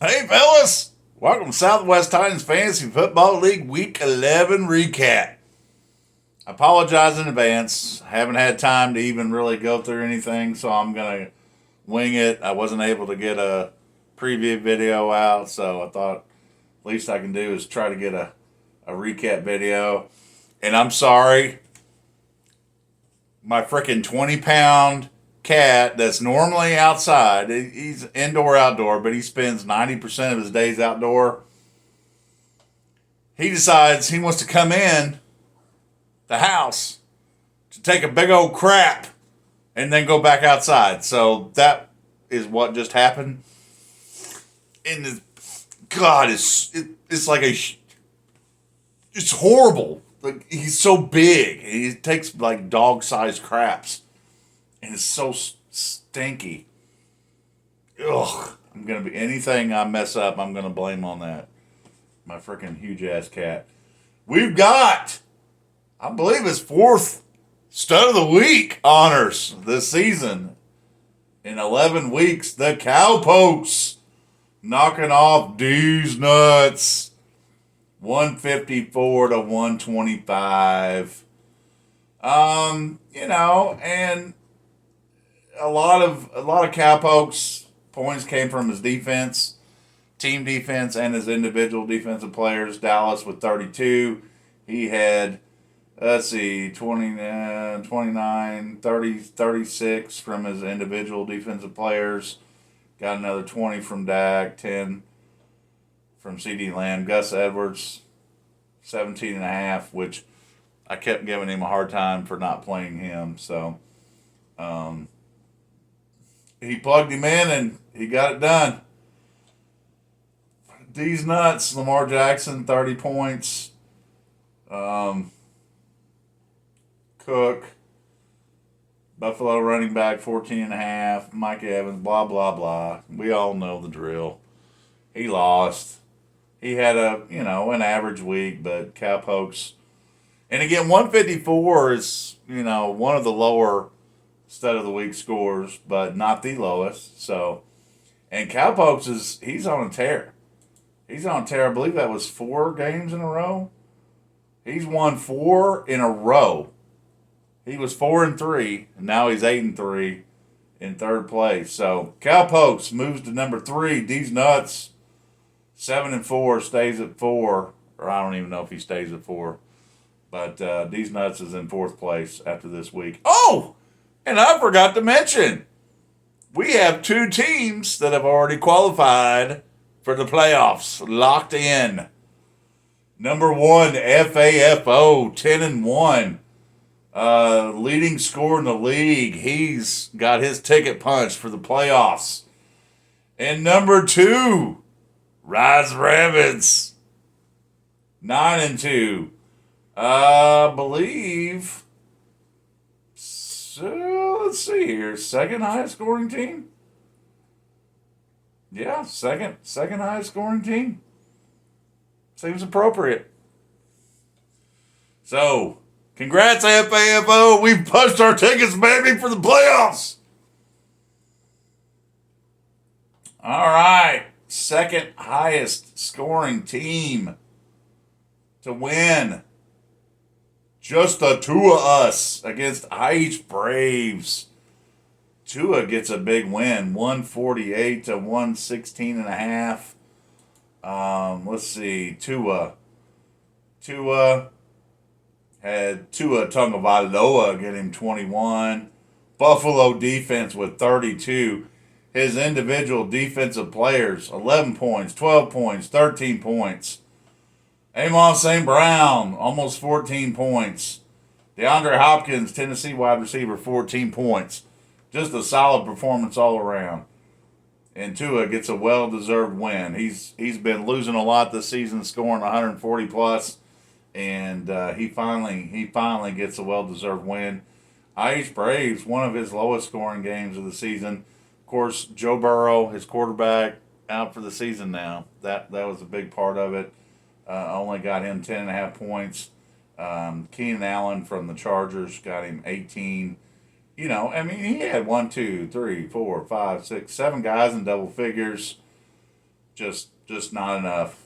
Hey, fellas! Welcome to Southwest Titans Fantasy Football League Week 11 recap. I apologize in advance. Haven't had time to even really go through anything, so I'm going to wing it. I wasn't able to get a preview video out, so I thought least I can do is try to get a recap video. And I'm sorry, my freaking 20-pound cat that's normally outside, he's indoor outdoor, but he spends 90% of his days outdoor. He decides he wants to come in the house to take a big old crap and then go back outside. So that is what just happened. And God, it's like it's horrible. Like he's so big, and he takes like dog-sized craps, and it's so stinky. Ugh, I'm gonna be anything I mess up. I'm gonna blame on that. My freaking huge ass cat. We've got, I believe, his fourth stud of the week honors this season. In 11 weeks, the Cowpokes knocking off D's nuts. 154 to 125. And a lot of Cowpokes points came from his defense, team defense, and his individual defensive players. Dallas with 32. He had, let's see, 20, 29, 30, 36 from his individual defensive players. Got another 20 from Dak, 10 from CD Lamb. Gus Edwards, 17 and a half, which I kept giving him a hard time for not playing him. So um, he plugged him in and he got it done. These nuts, Lamar Jackson, 30 points. Um, Cook, Buffalo running back, 14 and a half. Mike Evans, blah, blah, blah. We all know the drill. He lost. He had an average week, but Cowpokes. And again, 154 is, one of the lower stud of the week scores, but not the lowest. So, and Cowpokes he's on a tear. He's on a tear. I believe that was 4 games in a row. He's won 4 in a row. He was 4-3, and now he's 8-3 in third place. So Cowpokes moves to number 3. These nuts 7-4 stays at 4, or I don't even know if he stays at 4. But These nuts is in 4th place after this week. Oh, and I forgot to mention, we have 2 teams that have already qualified for the playoffs, locked in. Number 1, FAFO, 10-1. Leading scorer in the league. He's got his ticket punched for the playoffs. And number 2, Rise Rabbits, 9-2. I believe. So let's see here. Second highest scoring team. Yeah, second highest scoring team. Seems appropriate. So, congrats, FAFO. We've punched our tickets, baby, for the playoffs. All right. Second highest scoring team to win. Just the 2 of us against IH Braves. Tua gets a big win, 148 to 116 and a half. Let's see, Tua had Tua Tagovailoa get him 21. Buffalo defense with 32. His individual defensive players, 11 points, 12 points, 13 points. Amon St. Brown, almost 14 points. DeAndre Hopkins, Tennessee wide receiver, 14 points. Just a solid performance all around. And Tua gets a well-deserved win. He's been losing a lot this season, scoring 140 plus, and he finally gets a well-deserved win. IH Braves, one of his lowest scoring games of the season. Of course, Joe Burrow, his quarterback, out for the season now. That was a big part of it. Only got him 10.5 points. Keenan Allen from the Chargers got him 18. He had 1, 2, 3, 4, 5, 6, 7 guys in double figures. Just not enough.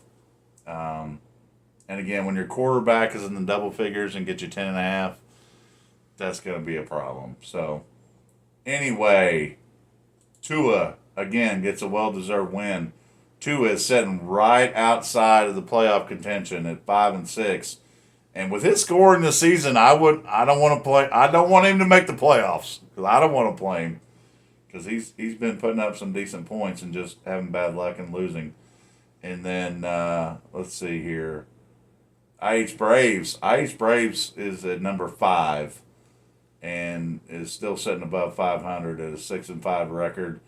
And again, when your quarterback is in the double figures and get you 10.5, that's going to be a problem. So, anyway, Tua, again, gets a well-deserved win. Tua is sitting right outside of the playoff contention at 5-6. And with his scoring this season, I don't want to play. I don't want him to make the playoffs because I don't want to play him because he's been putting up some decent points and just having bad luck and losing. And then let's see here, IH Braves. IH Braves is at number 5, and is still sitting above 500 at a 6-5 record,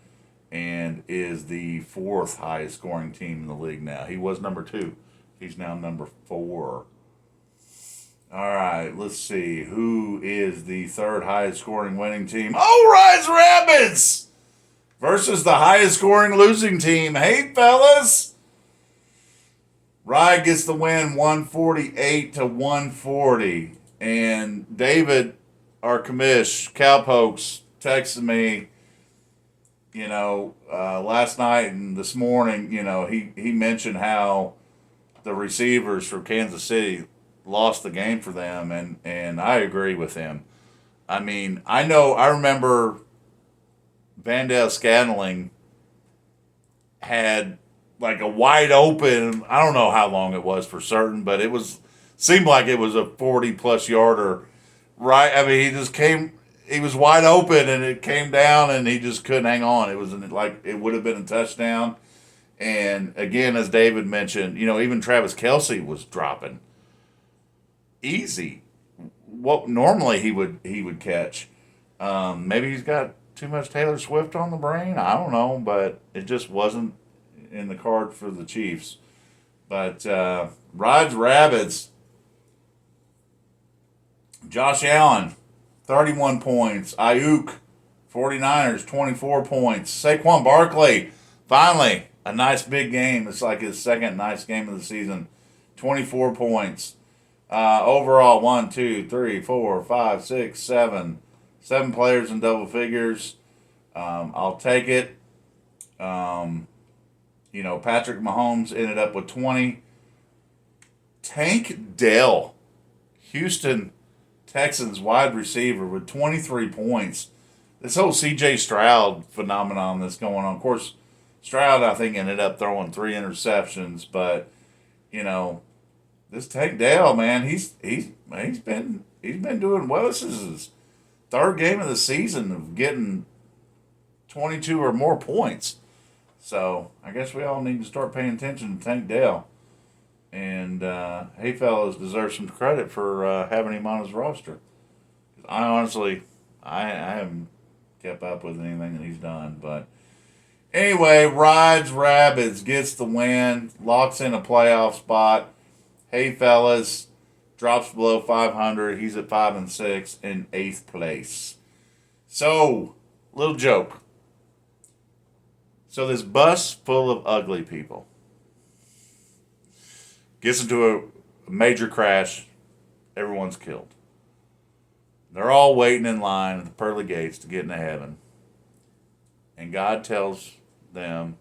and is the 4th highest scoring team in the league now. He was number 2. He's now number 4. All right, let's see. Who is the 3rd highest scoring winning team? Oh, Rise Rabbits versus the highest scoring losing team. Hey, fellas. Rye gets the win 148-140. And David, our commish, Cowpokes, texted me, last night and this morning, he mentioned how the receivers for Kansas City lost the game for them, and I agree with him. I mean, I remember Vandale Scantling had like a wide open, I don't know how long it was for certain, but seemed like it was a 40+ yarder, right? I mean, he was wide open and it came down and he just couldn't hang on. It would have been a touchdown. And again, as David mentioned, even Travis Kelce was dropping easy what normally he would catch. Maybe he's got too much Taylor Swift on the brain. I don't know, but it just wasn't in the card for the Chiefs. But Rod's Rabbits, Josh Allen, 31 points. Ayuk, 49ers, 24 points. Saquon Barkley, finally, a nice big game. It's like his second nice game of the season. 24 points. Overall, 1, 2, 3, 4, 5, 6, 7. 7 players in double figures. I'll take it. Patrick Mahomes ended up with 20. Tank Dell, Houston Texans wide receiver, with 23 points. This whole C.J. Stroud phenomenon that's going on. Of course, Stroud, I think, ended up throwing 3 interceptions, but this Tank Dell, man, he's been doing well. This is his 3rd game of the season of getting 22 or more points. So I guess we all need to start paying attention to Tank Dell. And hey, fellas, deserve some credit for having him on his roster. I honestly, I haven't kept up with anything that he's done, but anyway, Rides Rabbits gets the win, locks in a playoff spot. Hey, fellas, drops below 500. He's at 5-6 in 8th place. So, little joke. So this bus full of ugly people gets into a major crash. Everyone's killed. They're all waiting in line at the pearly gates to get into heaven. And God tells them,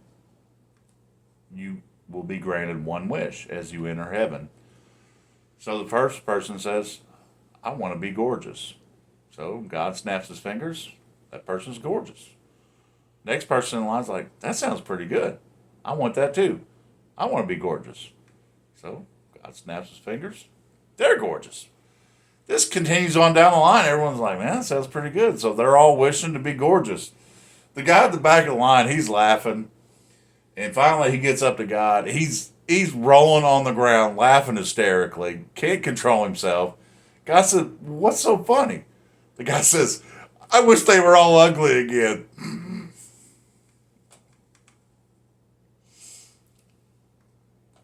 you will be granted one wish as you enter heaven. So the first person says, I want to be gorgeous. So God snaps his fingers. That person's gorgeous. Next person in line's like, that sounds pretty good. I want that too. I want to be gorgeous. So God snaps his fingers. They're gorgeous. This continues on down the line. Everyone's like, man, that sounds pretty good. So they're all wishing to be gorgeous. The guy at the back of the line, he's laughing. And finally he gets up to God. He's rolling on the ground, laughing hysterically. Can't control himself. God said, what's so funny? The guy says, I wish they were all ugly again.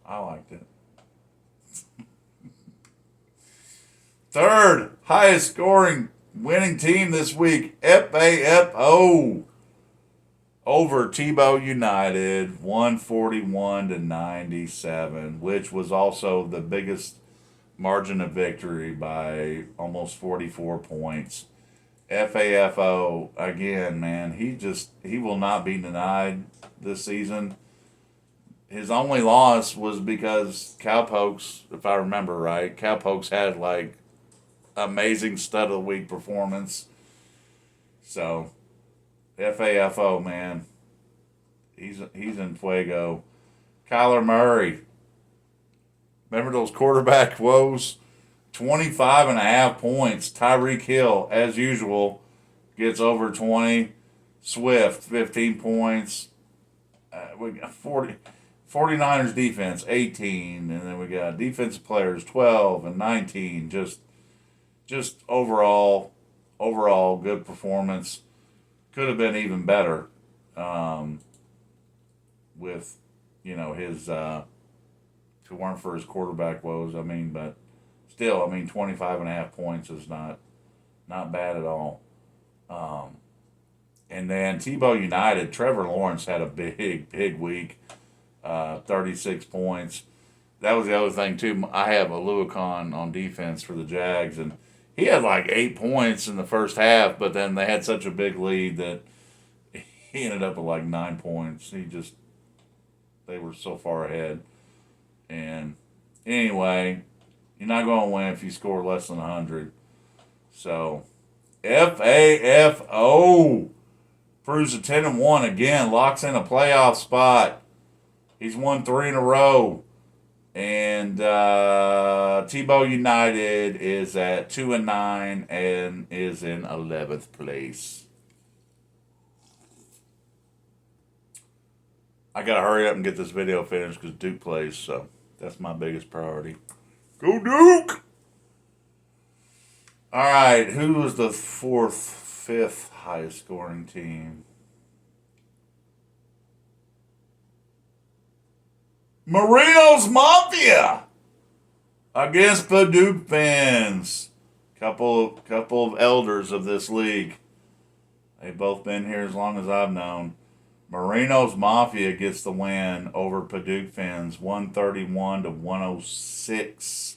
I liked it. 3rd highest scoring winning team this week, FAFO, over Tebow United, 141-97, which was also the biggest margin of victory by almost 44 points. FAFO, again, man, he will not be denied this season. his only loss was because Cowpokes, if I remember right, Cowpokes had like amazing stud of the week performance. So FAFO, man, he's in fuego. Kyler Murray, remember those quarterback woes? 25 and a half points. Tyreek Hill, as usual, gets over 20. Swift, 15 points. We got 49ers defense, 18. And then we got defensive players, 12 and 19. Just overall good performance. Could have been even better with, his, if it weren't for his quarterback woes. I mean, but still, 25 and a half points is not bad at all. And then Tebow United, Trevor Lawrence had a big week, 36 points. That was the other thing, too. I have a Luacon on defense for the Jags, and he had like 8 points in the first half, but then they had such a big lead that he ended up with like 9 points. They were so far ahead. And anyway, you're not going to win if you score less than 100. So, FAFO proves a 10-1 again, locks in a playoff spot. He's won 3 in a row. And Tebow United is at 2-9 and is in 11th place. I gotta hurry up and get this video finished because Duke plays, so that's my biggest priority. Go Duke! All right, who was the fifth highest scoring team? Marino's Mafia against Purdue fans. Couple of elders of this league. They've both been here as long as I've known. Marino's Mafia gets the win over Purdue fans, 131-106.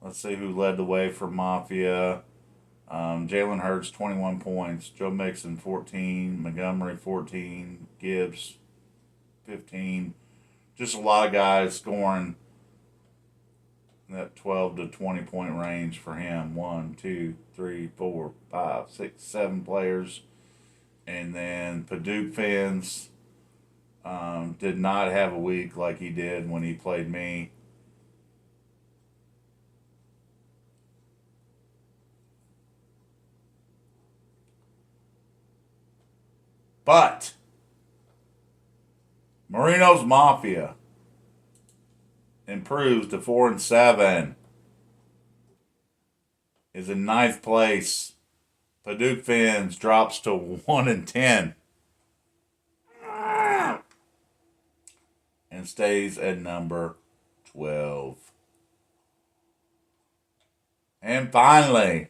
Let's see who led the way for Mafia. Jalen Hurts, 21 points. Joe Mixon, 14. Montgomery, 14. Gibbs, 15. Just a lot of guys scoring that 12 to 20 point range for him. 1, 2, 3, 4, 5, 6, 7 players. And then Purdue fans did not have a week like he did when he played me. But Marino's Mafia improves to 4-7. Is in 9th place. Purdue fans drops to 1-10. And stays at number 12. And finally,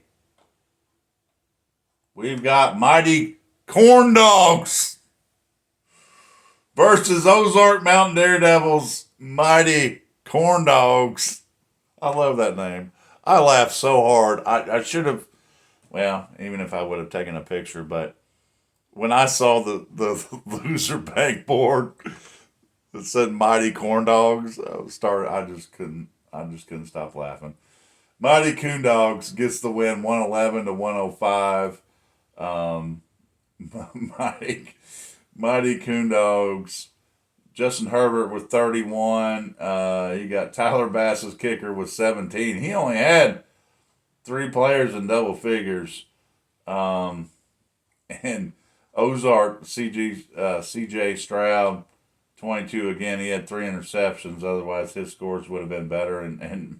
we've got Mighty Corn Dogs versus Ozark Mountain Daredevils. Mighty Corn Dogs. I love that name. I laughed so hard. I should have, well, even if I would have taken a picture, but when I saw the loser bank board that said Mighty Corn Dogs, I just couldn't stop laughing. Mighty Coon Dogs gets the win, 111-105. Mighty Coon Dogs. Justin Herbert with 31. You got Tyler Bass's kicker with 17. He only had 3 players in double figures. And Ozark, CJ Stroud, 22 again. He had 3 interceptions. Otherwise, his scores would have been better and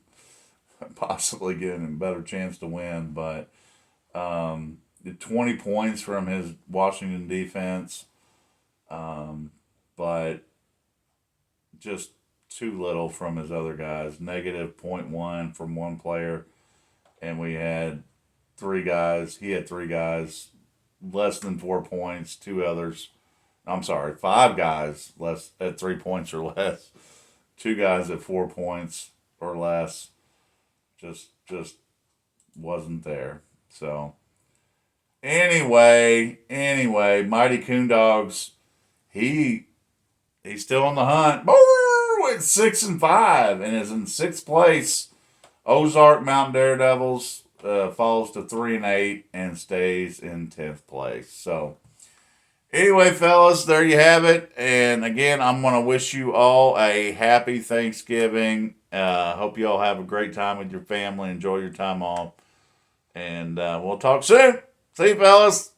possibly given him a better chance to win. But 20 points from his Washington defense. But just too little from his other guys. Negative 0.1 from one player. And we had 3 guys. He had 3 guys less than 4 points. 2 others. I'm sorry, 5 guys less at 3 points or less. 2 guys at 4 points or less. Just wasn't there. So anyway, Mighty Coon Dogs, he He's still on the hunt. Woo! It's 6-5 and is in sixth place. Ozark Mountain Daredevils falls to 3-8 and stays in 10th place. So, anyway, fellas, there you have it. And again, I'm going to wish you all a happy Thanksgiving. Hope you all have a great time with your family. Enjoy your time off. And we'll talk soon. See you, fellas.